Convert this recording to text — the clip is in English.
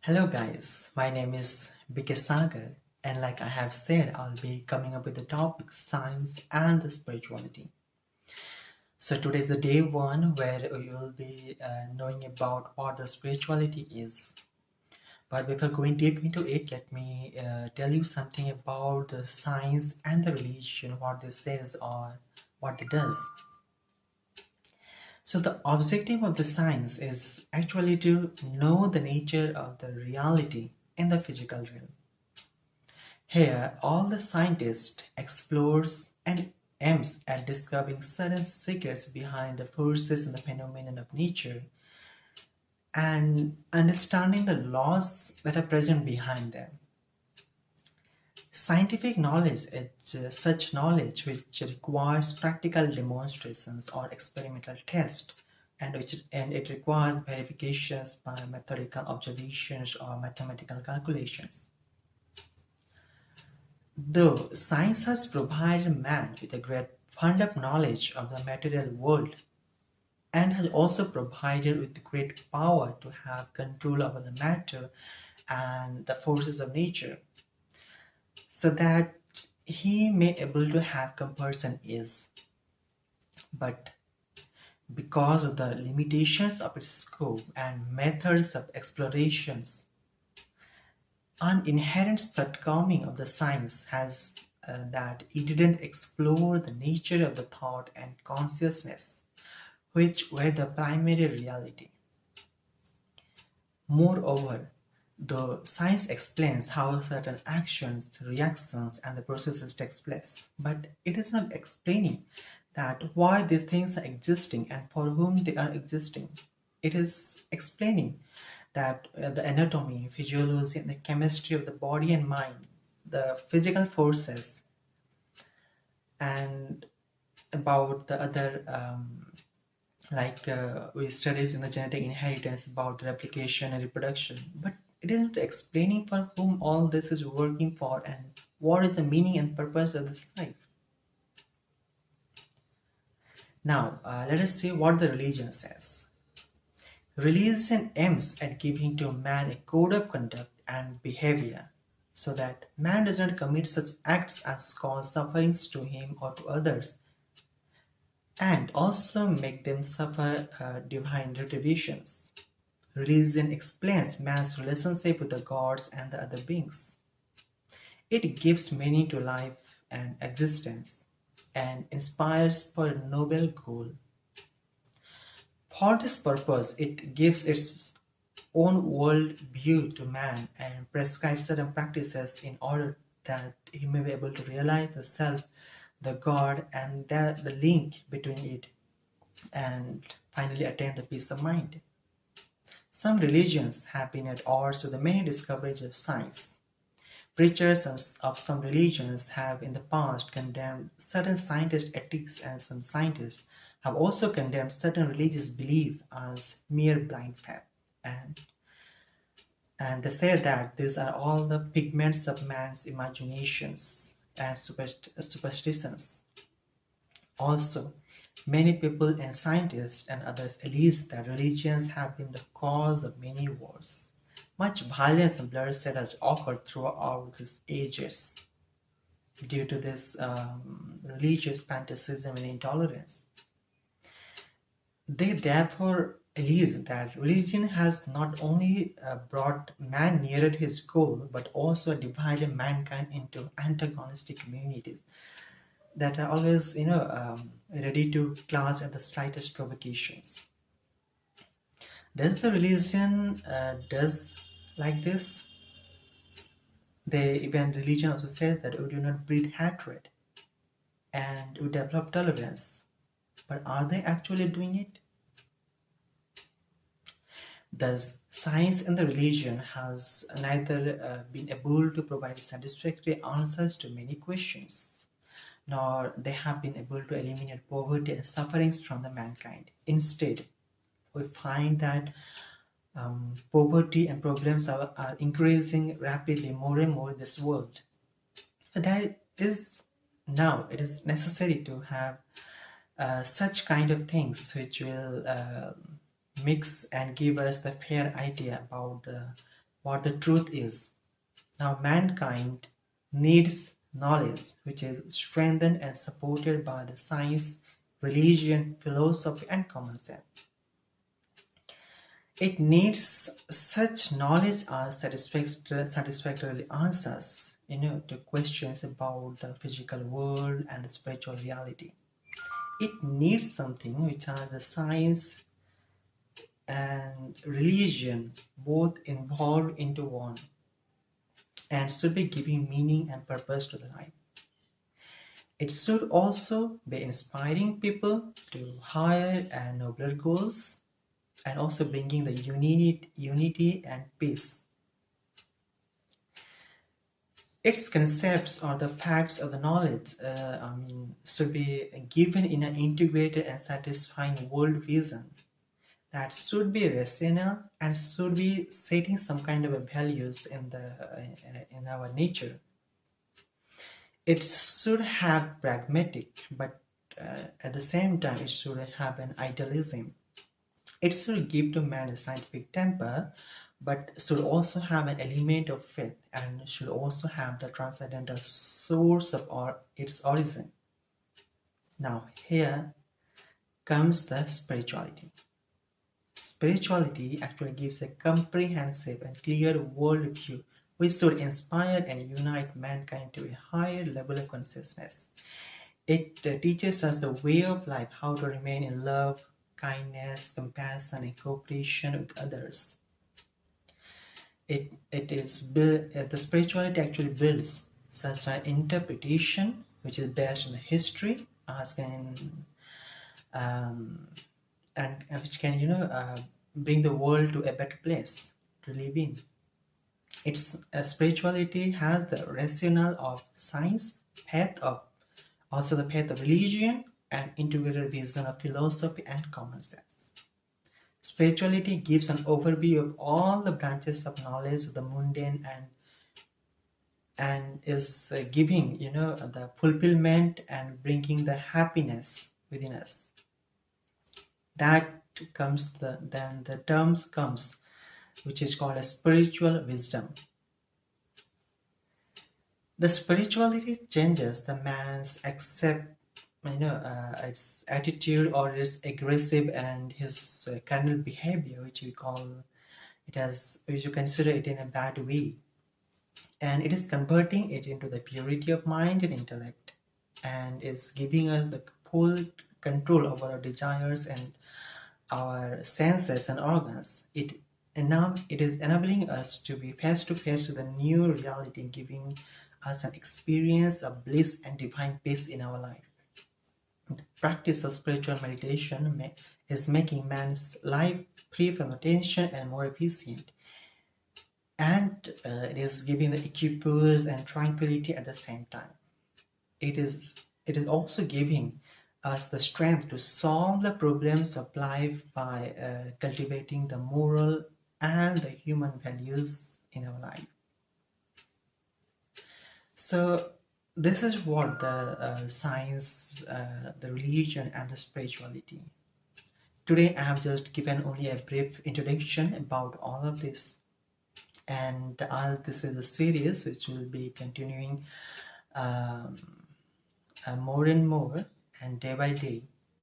Hello guys, my name is BK Sagar, and like I have said, I'll be coming up with the topic science and the spirituality. So today is the day one where we will be knowing about what the spirituality is. But before going deep into it, let me tell you something about the science and the religion, what this says or what it does. So the objective of the science is actually to know the nature of the reality in the physical realm. Here, all the scientist explores and aims at discovering certain secrets behind the forces and the phenomenon of nature and understanding the laws that are present behind them. Scientific knowledge is such knowledge which requires practical demonstrations or experimental tests and it requires verifications by methodical observations or mathematical calculations. Though science has provided man with a great fund of knowledge of the material world and has also provided with great power to have control over the matter and the forces of nature, so that he may able to have comparison is. But because of the limitations of its scope and methods of explorations, an inherent shortcoming of the science has that it didn't explore the nature of the thought and consciousness, which were the primary reality. Moreover, the science explains how certain actions, reactions, and the processes takes place, but it is not explaining that why these things are existing and for whom they are existing. It is explaining that the anatomy, physiology, and the chemistry of the body and mind, the physical forces, and about the other we studies in the genetic inheritance about the replication and reproduction, but it is not explaining for whom all this is working for and what is the meaning and purpose of this life. Now, let us see what the religion says. Religion aims at giving to man a code of conduct and behavior so that man does not commit such acts as cause sufferings to him or to others and also make them suffer divine retributions. Religion explains man's relationship with the gods and the other beings. It gives meaning to life and existence and inspires for a noble goal. For this purpose, it gives its own world view to man and prescribes certain practices in order that he may be able to realize the self, the God, and the link between it, and finally attain the peace of mind. Some religions have been at odds with the many discoveries of science. Preachers of some religions have in the past condemned certain scientist ethics, and some scientists have also condemned certain religious belief as mere blind faith. And, and they say that these are all the pigments of man's imaginations and superstitions. Also, many people and scientists and others allege that religions have been the cause of many wars. Much violence and bloodshed has occurred throughout these ages due to this religious fanaticism and intolerance. They therefore allege that religion has not only brought man nearer his goal but also divided mankind into antagonistic communities that are always ready to clash at the slightest provocations. Does the religion does like this? They even religion also says that we do not breed hatred and we develop tolerance, but are they actually doing it? Thus, science and the religion has neither been able to provide satisfactory answers to many questions, nor they have been able to eliminate poverty and sufferings from the mankind. Instead, we find that poverty and problems are increasing rapidly more and more in this world. So that is now it is necessary to have such kind of things which will mix and give us the fair idea about what the truth is. Now, mankind needs knowledge which is strengthened and supported by the science, religion, philosophy, and common sense. It needs such knowledge as satisfactorily answers, to questions about the physical world and the spiritual reality. It needs something which are the science and religion both involved into one, and should be giving meaning and purpose to the life. It should also be inspiring people to higher and nobler goals, and also bringing the unity and peace. Its concepts or the facts of the knowledge, should be given in an integrated and satisfying world vision that should be rational and should be setting some kind of a values in our nature. It should have pragmatic, but at the same time, it should have an idealism. It should give to man a scientific temper, but should also have an element of faith and should also have the transcendental source of its origin. Now, here comes the spirituality. Spirituality actually gives a comprehensive and clear worldview which should inspire and unite mankind to a higher level of consciousness. It teaches us the way of life, how to remain in love, kindness, compassion, and cooperation with others. The spirituality actually builds such an interpretation which is based on the history, as can and which can bring the world to a better place to live in. Its spirituality has the rationale of science, path of also the path of religion, and integrated vision of philosophy and common sense. Spirituality gives an overview of all the branches of knowledge of the mundane and is giving the fulfillment and bringing the happiness within us. That comes then the terms comes which is called a spiritual wisdom. The spirituality changes the man's its attitude or its aggressive and his carnal behavior, which we call it as, which you consider it in a bad way, and it is converting it into the purity of mind and intellect, and is giving us the full control over our desires and our senses and organs. It is enabling us to be face to face with a new reality, giving us an experience of bliss and divine peace in our life. The practice of spiritual meditation is making man's life free from attention and more efficient. And it is giving the equipoise and tranquility at the same time. It is also giving us the strength to solve the problems of life by cultivating the moral and the human values in our life. So this is what the science, the religion, and the spirituality. Today I have just given only a brief introduction about all of this, and as this is a series which will be continuing more and more and day by day.